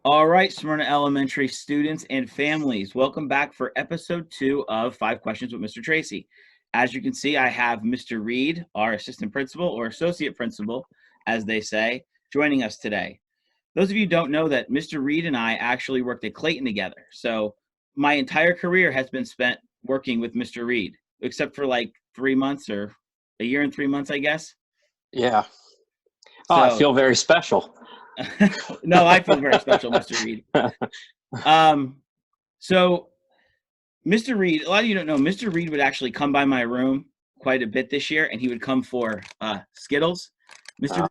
All right, Smyrna Elementary students and families, welcome back for episode 2 of 5 Questions with Mr. Tracy. As you can see, I have Mr. Reed, our assistant principal or associate principal, as they say, joining us today. Those of you who don't know that Mr. Reed and I actually worked at Clayton together. So my entire career has been spent working with Mr. Reed, except for like 3 months or a year and 3 months, I guess. Yeah. Oh, I So feel very special. no, I feel very special, Mr. Reed. Um, so Mr. Reed, a lot of you don't know, Mr. Reed would actually come by my room quite a bit this year, and he would come for Skittles. Mr. Uh,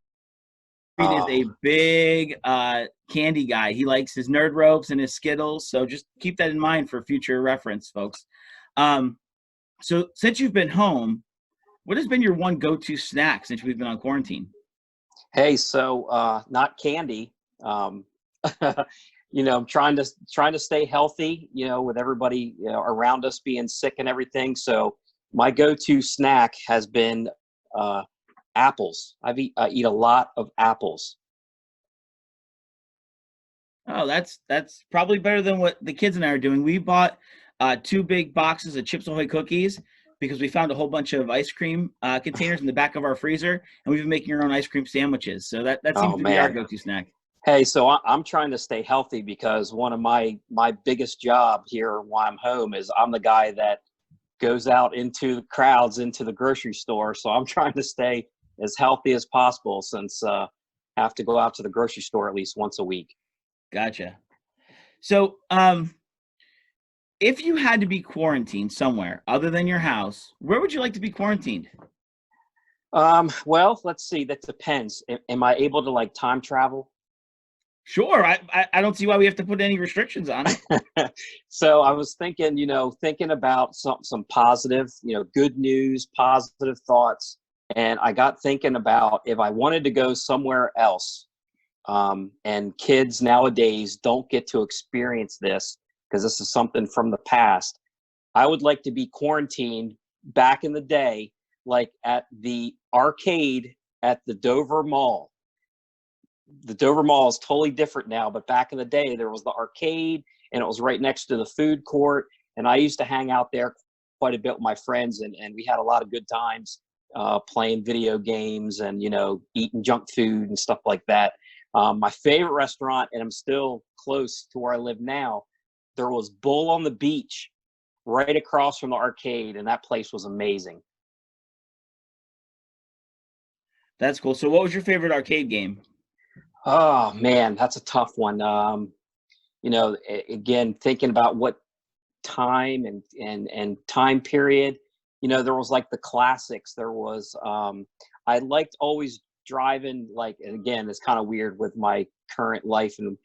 Reed is oh, a big candy guy. He likes his Nerd Ropes and his Skittles, so just keep that in mind for future reference, folks. Um, so since you've been home, what has been your one go-to snack since we've been on quarantine? hey, not candy. Um, I'm trying to stay healthy. With everybody around us being sick and everything. So my go-to snack has been uh, apples. I eat a lot of apples. Oh, that's probably better than what the kids and I are doing. We bought 2 big boxes of Chips Ahoy cookies because we found a whole bunch of ice cream containers in the back of our freezer, and we've been making our own ice cream sandwiches. So that seems Oh to be our man. go-to snack. Hey, I'm trying to stay healthy because one of my biggest job here while I'm home is I'm the guy that goes out into the crowds into the grocery store. So I'm trying to stay as healthy as possible since I have to go out to the grocery store at least once a week. Gotcha. So, if you had to be quarantined somewhere other than your house, where would you like to be quarantined? Well, let's see. That depends. Am I able to like time travel? Sure, I don't see why we have to put any restrictions on it. So I was thinking, thinking about some positive, good news, positive thoughts, and I got thinking about if I wanted to go somewhere else. And kids nowadays don't get to experience this because this is something from the past. I would like to be quarantined back in the day, like at the arcade at the Dover Mall. The Dover Mall is totally different now, but back in the day, there was the arcade and it was right next to the food court. And I used to hang out there quite a bit with my friends, and we had a lot of good times playing video games and, eating junk food and stuff like that. My favorite restaurant, and I'm still close to where I live now, there was Bull on the Beach right across from the arcade, and that place was amazing. That's cool. So, what was your favorite arcade game? Oh man, that's a tough one. Again, thinking about what time and time period, there was like the classics. There was I liked always driving, like, and again, it's kind of weird with my current life, and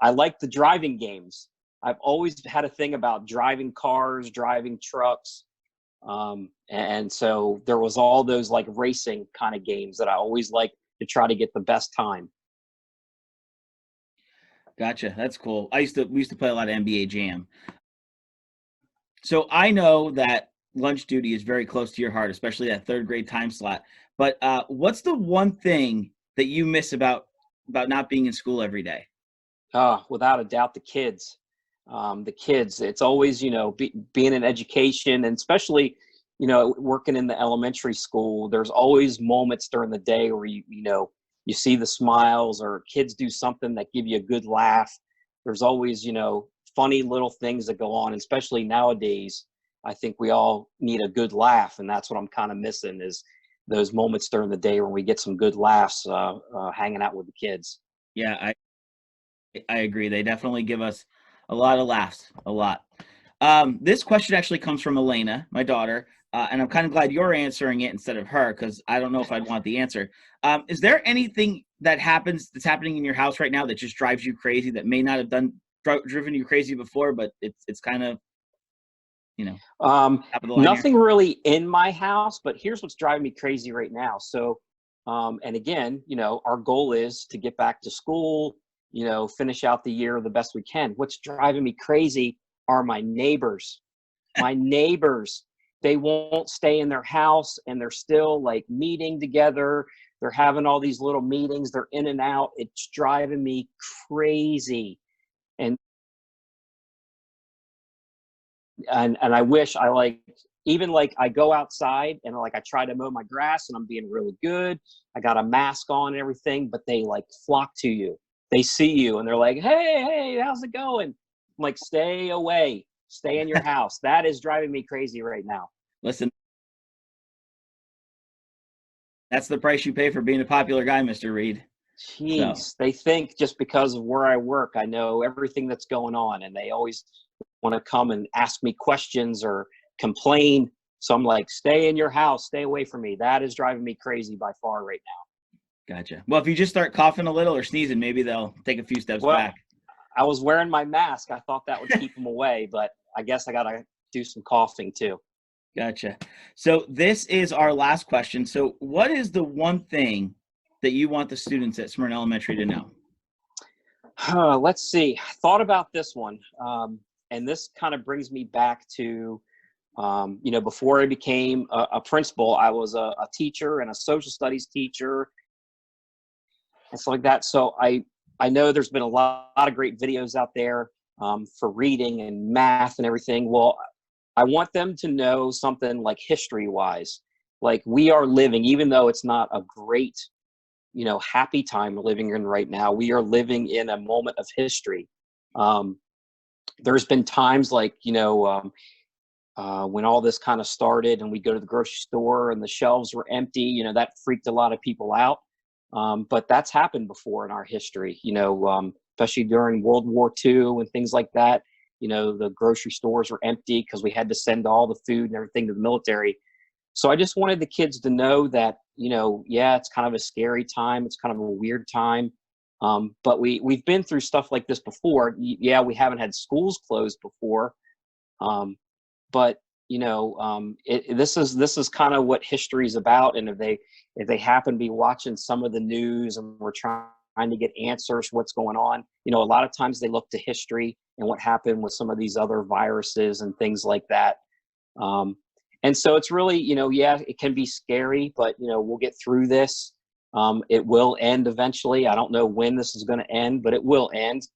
I like the driving games. I've always had a thing about driving cars, driving trucks. And so there was all those like racing kind of games that I always like to try to get the best time. Gotcha. That's cool. We used to play a lot of NBA Jam. So I know that lunch duty is very close to your heart, especially that third grade time slot. But what's the one thing that you miss about not being in school every day? Without a doubt, the kids. The kids. It's always, being in education, and especially, working in the elementary school. There's always moments during the day where you see the smiles, or kids do something that give you a good laugh. There's always, funny little things that go on, especially nowadays. I think we all need a good laugh, and that's what I'm kind of missing is those moments during the day when we get some good laughs hanging out with the kids. Yeah, I agree. They definitely give us a lot of laughs, a lot. This question actually comes from Elena, my daughter, and I'm kind of glad you're answering it instead of her because I don't know if I'd want the answer. Is there anything that's happening in your house right now that just drives you crazy that may not have driven you crazy before, but it's kind of you know top of the line here? Nothing really in my house, but here's what's driving me crazy right now. So, and again, our goal is to get back to school, finish out the year the best we can. What's driving me crazy are my neighbors. My neighbors, they won't stay in their house and they're still like meeting together. They're having all these little meetings. They're in and out. It's driving me crazy. And and I wish I like, even like I go outside and like I try to mow my grass and I'm being really good. I got a mask on and everything, but they like flock to you. They see you and they're like, hey, how's it going? I'm like, stay away, stay in your house. That is driving me crazy right now. Listen, that's the price you pay for being a popular guy, Mr. Reed. So Jeez, they think just because of where I work, I know everything that's going on, and they always want to come and ask me questions or complain. So I'm like, stay in your house, stay away from me. That is driving me crazy by far right now. gotcha. Well, if you just start coughing a little or sneezing, maybe they'll take a few steps Well, back. I was wearing my mask. I thought that would keep them away, but I guess I got to do some coughing too. Gotcha. So this is our last question. So what is the one thing that you want the students at Smyrna Elementary to know? Let's see. I thought about this one. And this kind of brings me back to, before I became a principal, I was a teacher and a social studies teacher and stuff like that. So I know there's been a lot of great videos out there for reading and math and everything. Well, I want them to know something like history wise, like we are living, even though it's not a great, happy time living in right now, we are living in a moment of history. There's been times like, when all this kind of started and we go to the grocery store and the shelves were empty, that freaked a lot of people out. But that's happened before in our history, especially during World War II and things like that. The grocery stores were empty because we had to send all the food and everything to the military. So I just wanted the kids to know that, yeah, it's kind of a scary time. It's kind of a weird time. But we've been through stuff like this before. Yeah, we haven't had schools closed before. But this is kind of what history is about. And if they happen to be watching some of the news and we're trying to get answers what's going on, a lot of times they look to history and what happened with some of these other viruses and things like that. And so it's really, yeah, it can be scary, but we'll get through this. It will end eventually. I don't know when this is going to end, but it will end.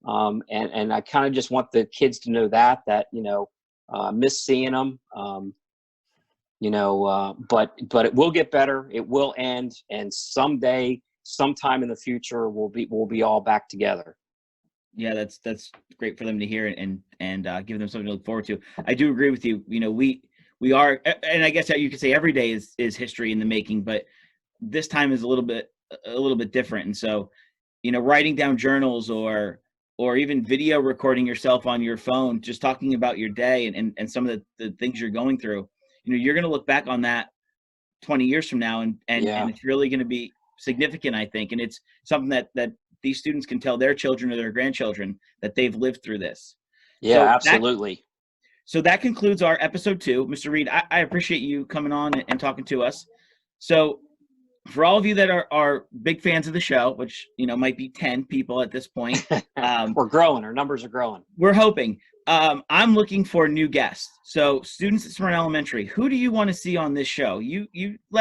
And I kind of just want the kids to know that miss seeing them, but it will get better. It will end, and someday, sometime in the future, we'll be all back together. Yeah, that's great for them to hear and give them something to look forward to. I do agree with you. We are, and I guess you could say every day is history in the making, but this time is a little bit different. And so, writing down journals or even video recording yourself on your phone, just talking about your day and some of the things you're going through, you're going to look back on that 20 years from now and it's really going to be significant, I think. And it's something that these students can tell their children or their grandchildren that they've lived through this. Yeah, So absolutely. So that concludes our episode 2. Mr. Reed, I appreciate you coming on and talking to us. So for all of you that are big fans of the show, which, might be 10 people at this point. We're growing. Our numbers are growing. We're hoping. I'm looking for new guests. So students at Smyrna Elementary, who do you want to see on this show? You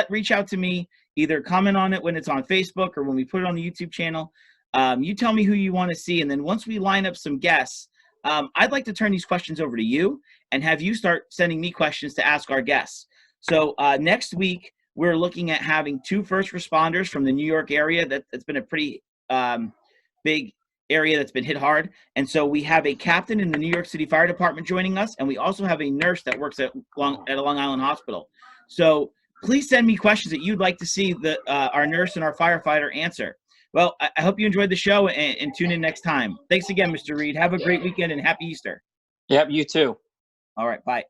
reach out to me, either comment on it when it's on Facebook or when we put it on the YouTube channel. You tell me who you want to see. And then once we line up some guests, I'd like to turn these questions over to you and have you start sending me questions to ask our guests. So next week, we're looking at having 2 first responders from the New York area. That's been a pretty big area that's been hit hard. And so we have a captain in the New York City Fire Department joining us, and we also have a nurse that works at a Long Island hospital. So please send me questions that you'd like to see our nurse and our firefighter answer. Well, I hope you enjoyed the show and tune in next time. Thanks again, Mr. Reed. Have a great weekend and happy Easter. Yep, you too. All right, bye.